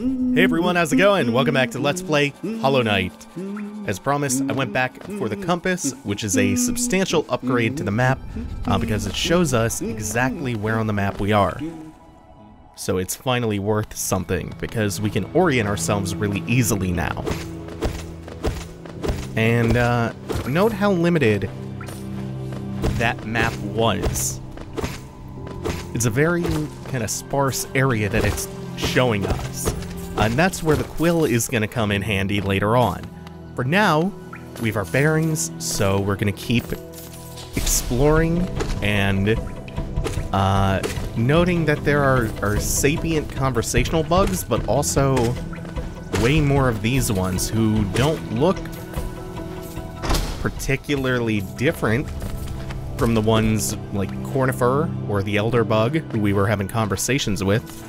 Hey everyone, how's it going? Welcome back to Let's Play Hollow Knight. As promised, I went back for the compass, which is a substantial upgrade to the map, because it shows us exactly where on the map we are. So it's finally worth something, because we can orient ourselves really easily now. And note how limited that map was. It's a very kind of sparse area that it's showing us. And that's where the quill is going to come in handy later on. For now, we have our bearings, so we're going to keep exploring and noting that there are sapient conversational bugs, but also way more of these ones who don't look particularly different from the ones like Cornifer or the Elderbug, who we were having conversations with.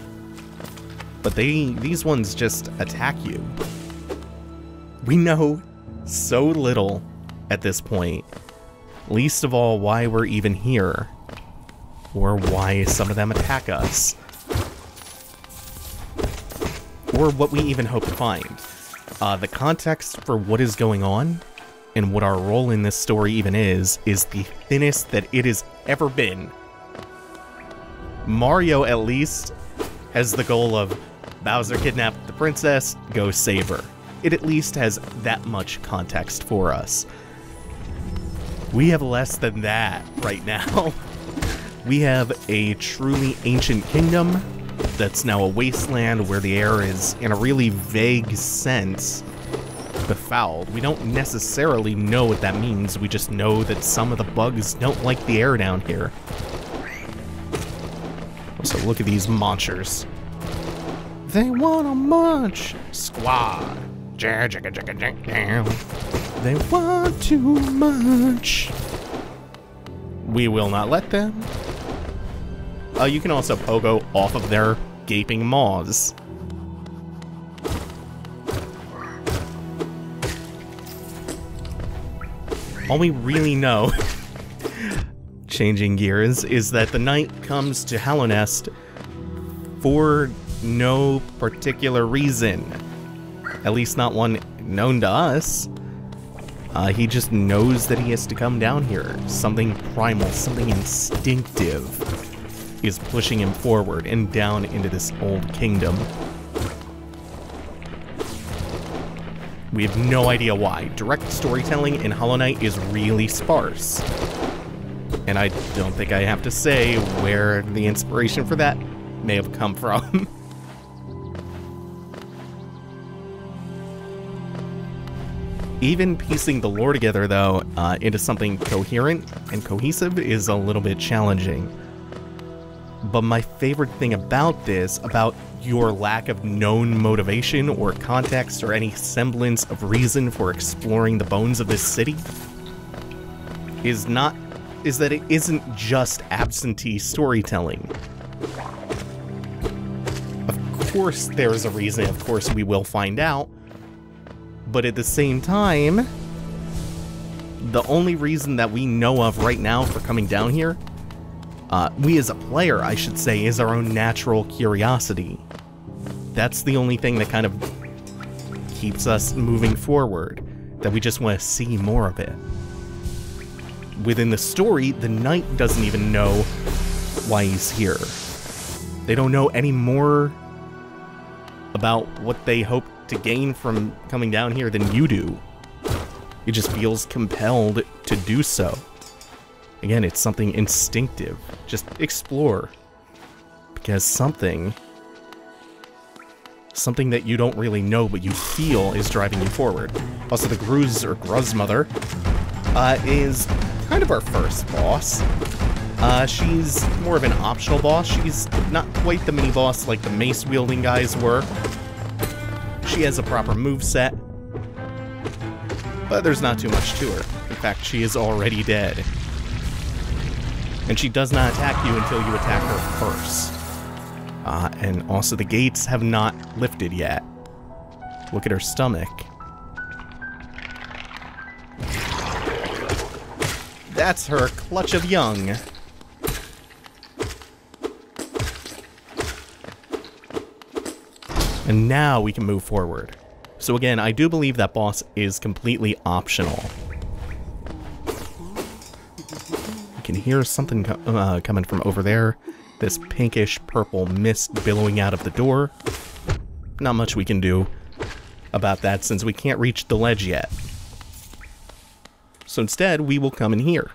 But these ones just attack you. We know so little at this point, least of all why we're even here, or why some of them attack us, or what we even hope to find. The context for what is going on and what our role in this story even is the thinnest that it has ever been. Mario, at least, has the goal of Bowser kidnapped the princess, go save her. It at least has that much context for us. We have less than that right now. We have a truly ancient kingdom that's now a wasteland where the air is, in a really vague sense, befouled. We don't necessarily know what that means, we just know that some of the bugs don't like the air down here. Also, look at these munchers. They wanna munch! Squad! They want to munch! We will not let them. You can also pogo off of their gaping maws. All we really know, changing gears, is that the knight comes to Hallownest for no particular reason. At least not one known to us. He just knows that he has to come down here. Something primal, something instinctive is pushing him forward and down into this old kingdom. We have no idea why. Direct storytelling in Hollow Knight is really sparse. And I don't think I have to say where the inspiration for that may have come from. Even piecing the lore together, though, into something coherent and cohesive is a little bit challenging. But my favorite thing about this, about your lack of known motivation or context or any semblance of reason for exploring the bones of this city, is that it isn't just absentee storytelling. Of course there's a reason, of course we will find out, but at the same time, the only reason that we know of right now for coming down here, we as a player, I should say, is our own natural curiosity. That's the only thing that kind of keeps us moving forward, that we just want to see more of it. Within the story, the knight doesn't even know why he's here. They don't know any more about what they hope to gain from coming down here than you do. It just feels compelled to do so. Again, it's something instinctive. Just explore. Because something that you don't really know but you feel is driving you forward. Also, the Gruz or Gruzmother is kind of our first boss. She's more of an optional boss. She's not quite the mini-boss like the mace-wielding guys were. She has a proper moveset, but there's not too much to her. In fact, she is already dead. And she does not attack you until you attack her first. And also the gates have not lifted yet. Look at her stomach. That's her clutch of young. And now we can move forward. So again, I do believe that boss is completely optional. You can hear something coming from over there. This pinkish purple mist billowing out of the door. Not much we can do about that since we can't reach the ledge yet. So instead, we will come in here.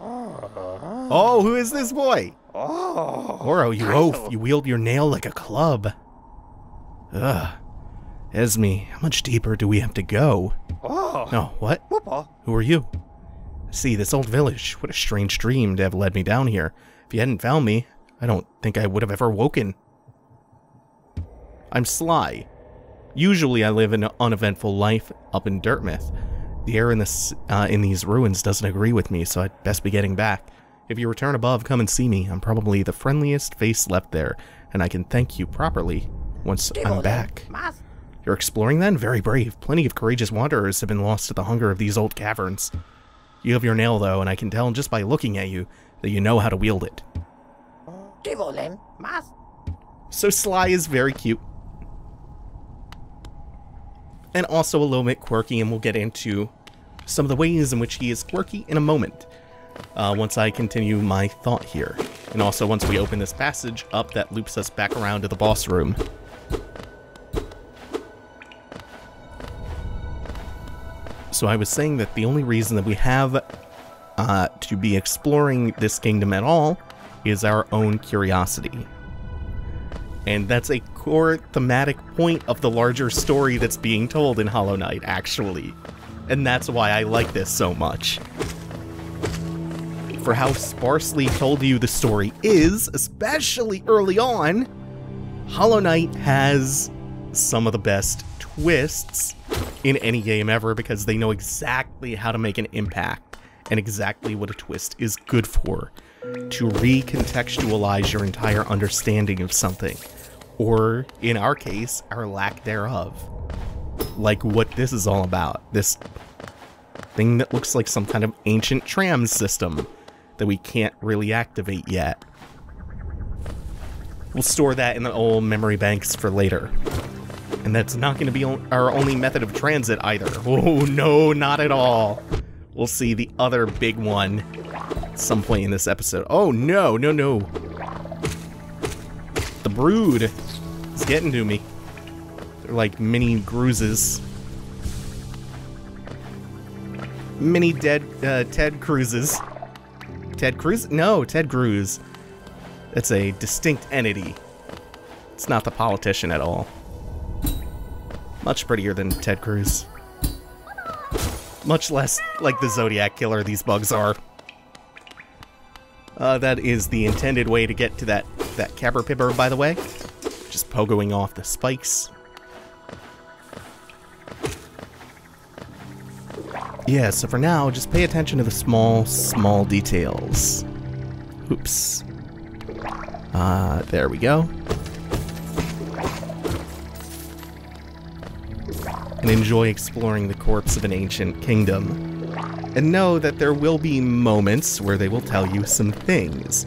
Oh, who is this boy? Oro, you oaf. You wield your nail like a club. Ugh. Esme, how much deeper do we have to go? Oh, what? Who are you? See, this old village. What a strange dream to have led me down here. If you hadn't found me, I don't think I would have ever woken. I'm Sly. Usually I live an uneventful life up in Dirtmouth. The air in these ruins doesn't agree with me, so I'd best be getting back. If you return above, come and see me. I'm probably the friendliest face left there, and I can thank you properly once I'm back. You're exploring then? Very brave. Plenty of courageous wanderers have been lost to the hunger of these old caverns. You have your nail, though, and I can tell just by looking at you that you know how to wield it. So Sly is very cute. And also a little bit quirky, and we'll get into some of the ways in which he is quirky in a moment. Once I continue my thought here. And also once we open this passage up that loops us back around to the boss room. So I was saying that the only reason that we have to be exploring this kingdom at all is our own curiosity. And that's a core thematic point of the larger story that's being told in Hollow Knight, actually. And that's why I like this so much. For how sparsely told you the story is, especially early on, Hollow Knight has some of the best twists in any game ever because they know exactly how to make an impact and exactly what a twist is good for, to recontextualize your entire understanding of something, or in our case, our lack thereof. Like what this is all about, this thing that looks like some kind of ancient tram system that we can't really activate yet. We'll store that in the old memory banks for later. And that's not going to be our only method of transit either. Oh no, not at all. We'll see the other big one at some point in this episode. Oh no, no, no. The brood is getting to me. They're like mini Cruises. Mini Ted Cruzes. Ted Cruz? No, Ted Cruz. It's a distinct entity. It's not the politician at all. Much prettier than Ted Cruz. Much less like the Zodiac Killer these bugs are. That is the intended way to get to that Caberpipper, by the way. Just pogoing off the spikes. Yeah, so for now, just pay attention to the small details. Oops. There we go. And enjoy exploring the corpse of an ancient kingdom. And know that there will be moments where they will tell you some things.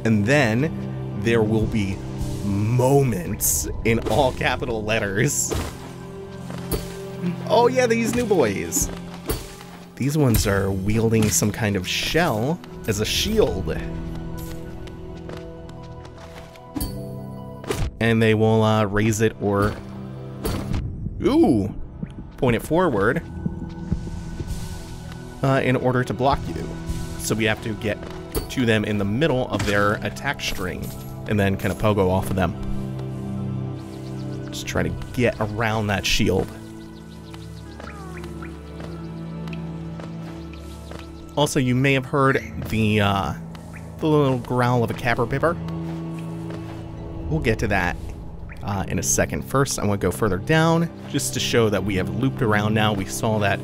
And then there will be moments in all capital letters. Oh yeah, these new boys. These ones are wielding some kind of shell as a shield. And they will raise it or... Ooh! Point it forward in order to block you. So we have to get to them in the middle of their attack string and then kind of pogo off of them. Just try to get around that shield. Also, you may have heard the little growl of a Caberpipper. We'll get to that in a second. First, I want to go further down, just to show that we have looped around now. We saw that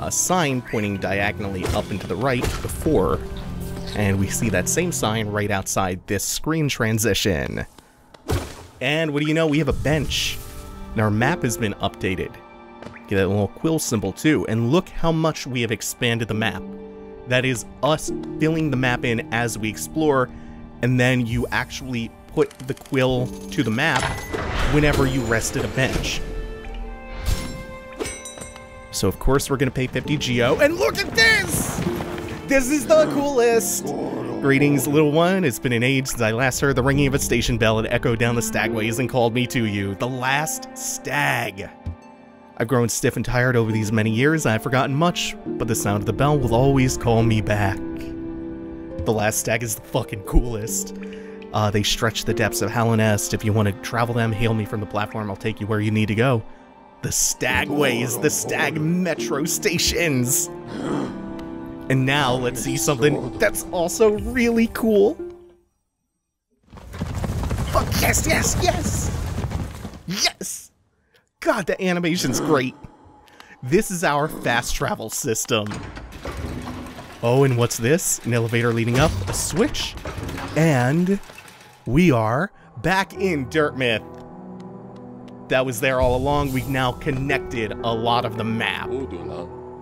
sign pointing diagonally up and to the right before, and we see that same sign right outside this screen transition. And what do you know? We have a bench, and our map has been updated. Get that little quill symbol too, and look how much we have expanded the map. That is us filling the map in as we explore, and then you actually put the quill to the map whenever you rest at a bench. So of course we're gonna pay 50 geo, and look at this! This is the coolest! Greetings, little one. It's been an age since I last heard the ringing of a station bell that echoed down the stagways and called me to you. The last stag. I've grown stiff and tired over these many years, and I've forgotten much, but the sound of the bell will always call me back. The last stag is the fucking coolest. They stretch the depths of Hallownest. If you want to travel them, hail me from the platform. I'll take you where you need to go. The stagways, the stag metro stations. And now let's see something that's also really cool. Fuck yes, yes, yes! Yes! God, the animation's great. This is our fast travel system. Oh, and what's this? An elevator leading up, a switch, and we are back in Dirtmouth. That was there all along. We've now connected a lot of the map.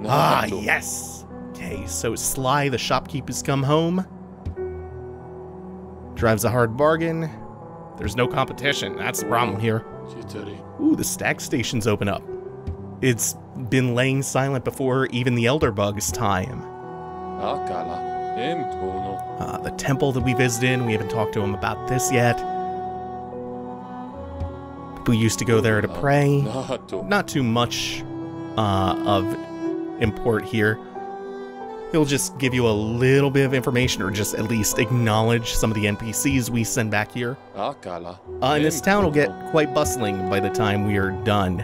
Ah, yes! Okay, so Sly, the shopkeeper's come home. Drives a hard bargain. There's no competition. That's the problem here. Ooh, the stag station's open up. It's been laying silent before even the ELDERBUG's time. The temple that we visited, we haven't talked to him about this yet. People used to go there to pray. Not too much of import here. He'll just give you a little bit of information, or just at least acknowledge some of the NPCs we send back here. And this town will get quite bustling by the time we are done.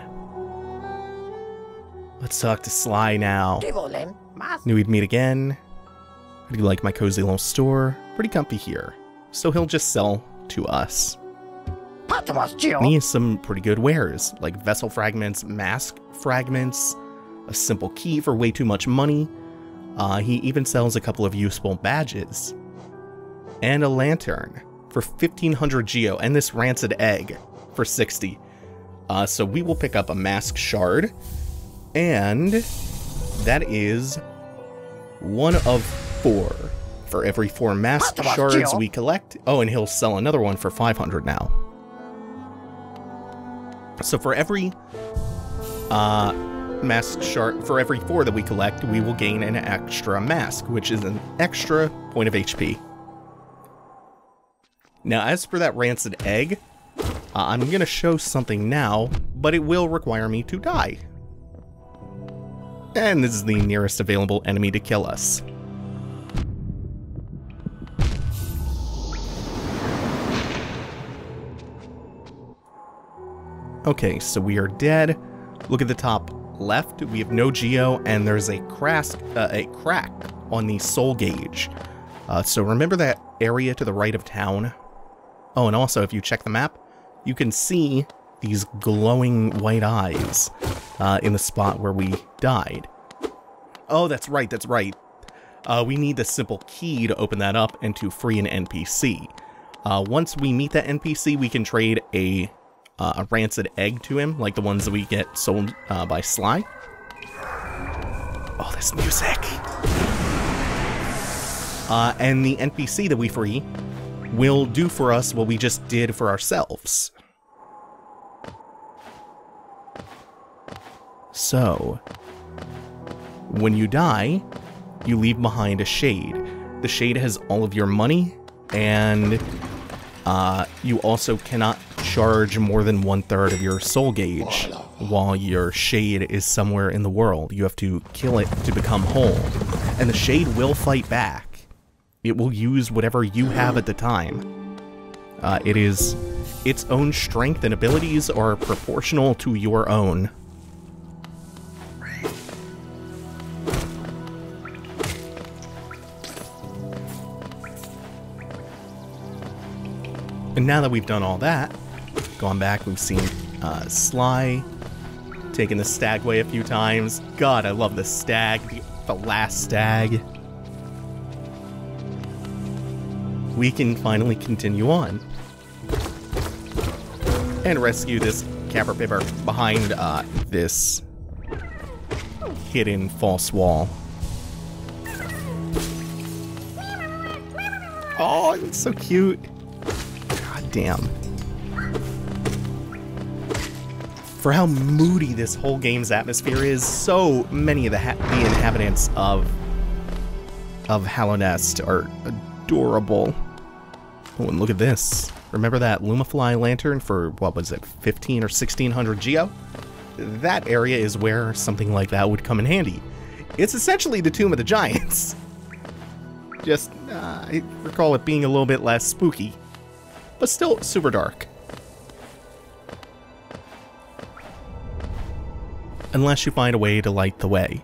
Let's talk to Sly now. Knew we'd meet again. How do you like my cozy little store? Pretty comfy here. So he'll just sell to us. And he has some pretty good wares, like vessel fragments, mask fragments, a simple key for way too much money. He even sells a couple of useful badges. And a lantern for 1500 geo, and this rancid egg for 60. So we will pick up a mask shard, and that is 1 of 4 for every 4 mask shards we collect. Oh, and he'll sell another one for 500 now. So for every mask shard, for every 4 that we collect, we will gain an extra mask, which is an extra point of HP. Now, as for that rancid egg, I'm gonna show something now, but it will require me to die. And this is the nearest available enemy to kill us. Okay, so we are dead. Look at the top left, we have no geo, and there's a crack on the soul gauge. So remember that area to the right of town? Oh, and also, if you check the map, you can see these glowing white eyes in the spot where we died. Oh, that's right, that's right. We need the simple key to open that up and to free an NPC. Once we meet that NPC, we can trade a rancid egg to him, like the ones that we get sold by Sly. Oh, this music. And the NPC that we free will do for us what we just did for ourselves. So, when you die, you leave behind a shade. The shade has all of your money, and you also cannot charge more than 1/3 of your soul gauge while your shade is somewhere in the world. You have to kill it to become whole. And the shade will fight back. It will use whatever you have at the time. Its own strength and abilities are proportional to your own. And now that we've done all that, gone back, we've seen Sly, taken the stagway a few times. God, I love the stag, the last stag. We can finally continue on and rescue this Capper Pipper behind this hidden false wall. Oh, it's so cute. God damn. For how moody this whole game's atmosphere is, so many of the inhabitants of Hallownest are adorable. Oh, and look at this. Remember that Lumafly lantern for, what was it, 15 or 1600 geo? That area is where something like that would come in handy. It's essentially the Tomb of the Giants. Just, I recall it being a little bit less spooky, but still super dark. Unless you find a way to light the way.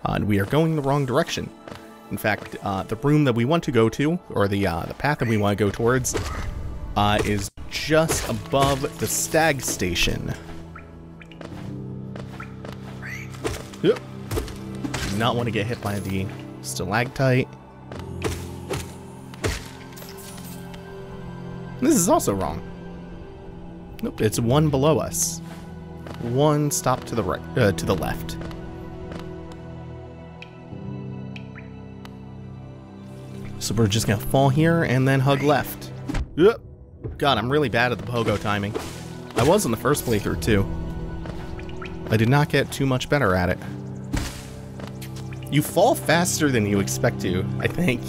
And we are going the wrong direction. In fact, the room that we want to go to, or the path that we want to go towards, is just above the STAG station. Yep. Do not want to get hit by the stalactite. This is also wrong. Nope, it's one below us. One stop to the right, to the left. So we're just gonna fall here and then hug left. Yep. God, I'm really bad at the pogo timing. I was in the first playthrough too. I did not get too much better at it. You fall faster than you expect to, I think.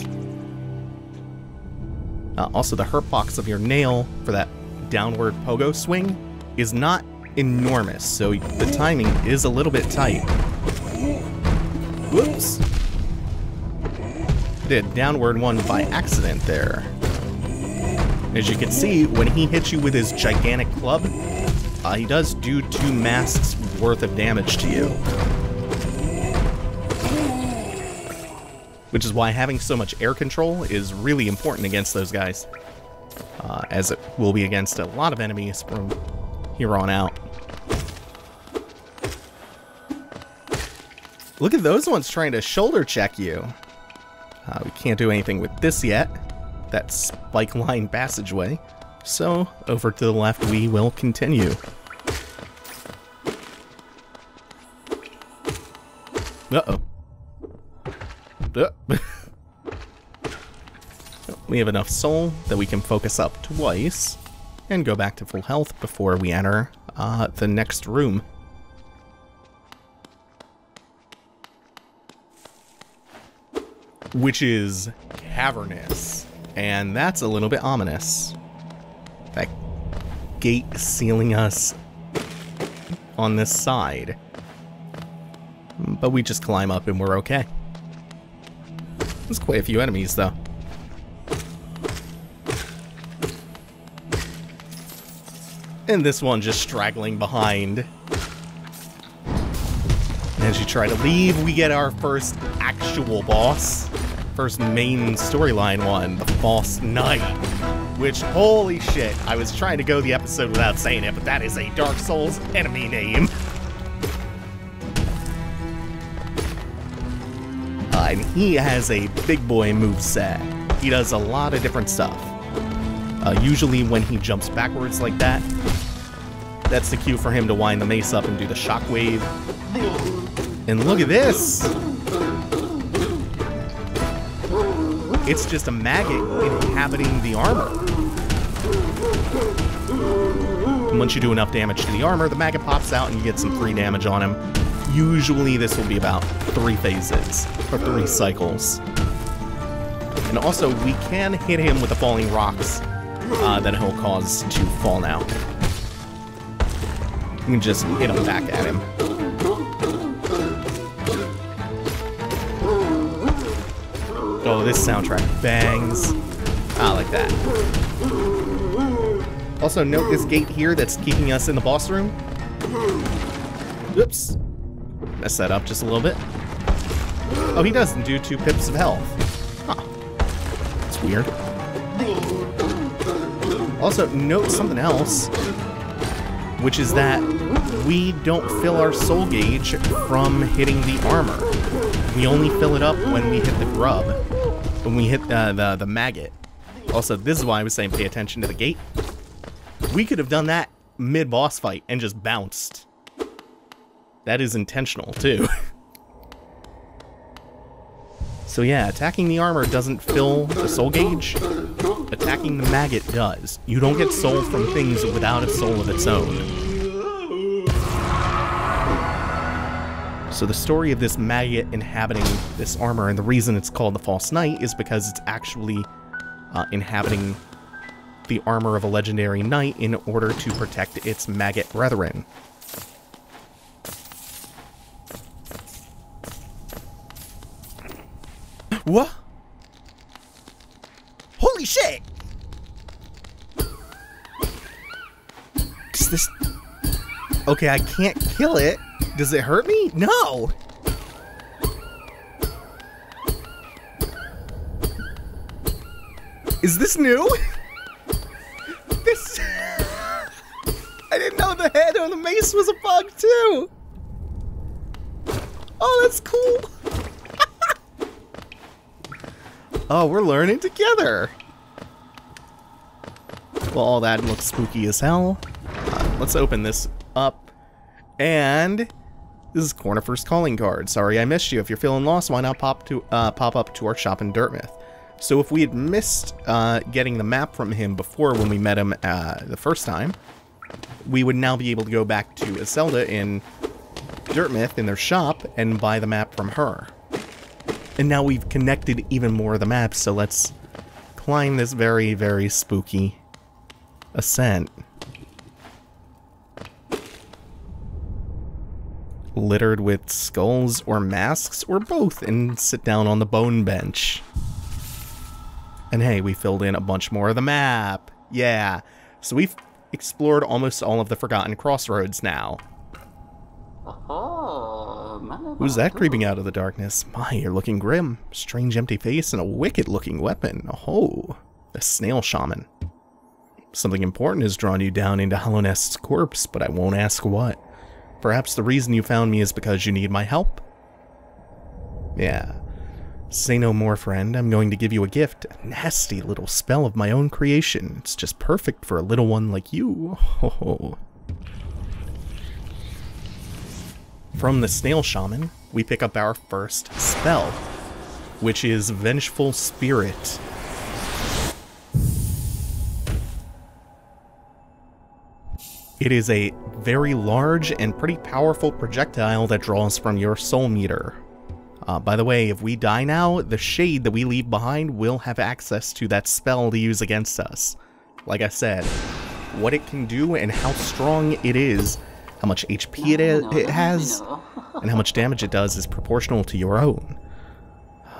Also, the hurt box of your nail for that downward pogo swing is not enormous, so the timing is a little bit tight. Whoops. Did downward one by accident there. As you can see, when he hits you with his gigantic club, he does do 2 masks worth of damage to you. Which is why having so much air control is really important against those guys. As it will be against a lot of enemies from here on out. Look at those ones trying to shoulder check you. We can't do anything with this yet. That spike line passageway. So, over to the left we will continue. Uh-oh. We have enough soul that we can focus up twice and go back to full health before we enter the next room. Which is cavernous, and that's a little bit ominous. That gate sealing us on this side. But we just climb up and we're okay. There's quite a few enemies, though. And this one just straggling behind. As you try to leave, we get our first actual boss. First main storyline one, the Boss Knight. Which, holy shit, I was trying to go the episode without saying it, but that is a Dark Souls enemy name. And he has a big boy moveset. He does a lot of different stuff. Usually when he jumps backwards like that, that's the cue for him to wind the mace up and do the shockwave. And look at this! It's just a maggot inhabiting the armor. And once you do enough damage to the armor, the maggot pops out and you get some free damage on him. Usually this will be about 3 phases, or 3 cycles. And also, we can hit him with the falling rocks that he'll cause to fall now. You can just hit him back at him. Oh, this soundtrack bangs. I like that. Also, note this gate here that's keeping us in the boss room. Oops. Mess that up just a little bit. Oh, he doesn't do 2 pips of health. Huh. That's weird. Also, note something else, which is that we don't fill our soul gauge from hitting the armor. We only fill it up when we hit the grub, when we hit the maggot. Also, this is why I was saying pay attention to the gate. We could have done that mid-boss fight and just bounced. That is intentional, too. So yeah, attacking the armor doesn't fill the soul gauge. Attacking the maggot does. You don't get soul from things without a soul of its own. So the story of this maggot inhabiting this armor, and the reason it's called the False Knight, is because it's actually inhabiting the armor of a legendary knight in order to protect its maggot brethren. What? Holy shit! Is this... Okay, I can't kill it. Does it hurt me? No! Is this new? This... I didn't know the head on the mace was a bug, too! Oh, that's cool! Oh, we're learning together! Well, all that looks spooky as hell. Let's open this up. And this is Cornifer's calling card. Sorry I missed you. If you're feeling lost, why not pop up to our shop in Dirtmouth? So if we had missed getting the map from him before when we met him the first time, we would now be able to go back to Zelda in Dirtmouth in their shop and buy the map from her. And now we've connected even more of the maps, so let's climb this very, very spooky ascent. Littered with skulls or masks or both, and sit down on the bone bench. And hey, we filled in a bunch more of the map. Yeah. So we've explored almost all of the Forgotten Crossroads now. Who's that creeping out of the darkness? My, you're looking grim. Strange empty face and a wicked-looking weapon. Oh, the snail shaman. Something important has drawn you down into Hallownest's corpse, but I won't ask what. Perhaps the reason you found me is because you need my help? Yeah. Say no more, friend. I'm going to give you a gift. A nasty little spell of my own creation. It's just perfect for a little one like you. Oh. From the Snail Shaman, we pick up our first spell, which is Vengeful Spirit. It is a very large and pretty powerful projectile that draws from your soul meter. By the way, if we die now, the shade that we leave behind will have access to that spell to use against us. Like I said, what it can do and how strong it is, how much HP it has, and how much damage it does is proportional to your own.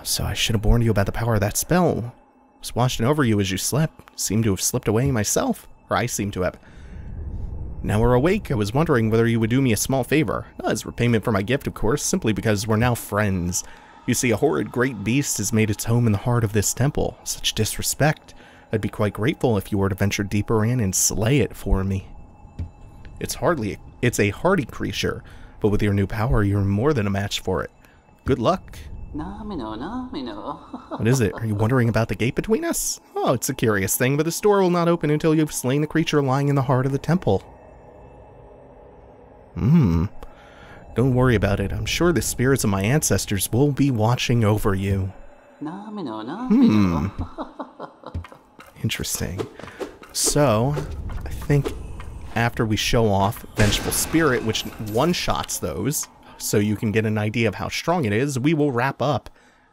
So I should have warned you about the power of that spell. I was watching over you as you slept. Seemed to have slipped away myself. Or I seem to have. Now we're awake, I was wondering whether you would do me a small favor. As repayment for my gift, of course, simply because we're now friends. You see, a horrid great beast has made its home in the heart of this temple. Such disrespect. I'd be quite grateful if you were to venture deeper in and slay it for me. It's a hardy creature, but with your new power, you're more than a match for it. Good luck. What is it? Are you wondering about the gate between us? Oh, it's a curious thing, but this door will not open until you've slain the creature lying in the heart of the temple. Don't worry about it. I'm sure the spirits of my ancestors will be watching over you. Interesting. So, I think after we show off Vengeful Spirit, which one-shots those, so you can get an idea of how strong it is, we will wrap up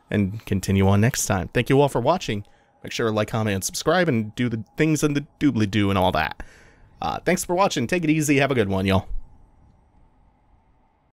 and continue on next time. Thank you all for watching. Make sure to like, comment, and subscribe, and do the things in the doobly-doo and all that. Thanks for watching. Take it easy. Have a good one, y'all.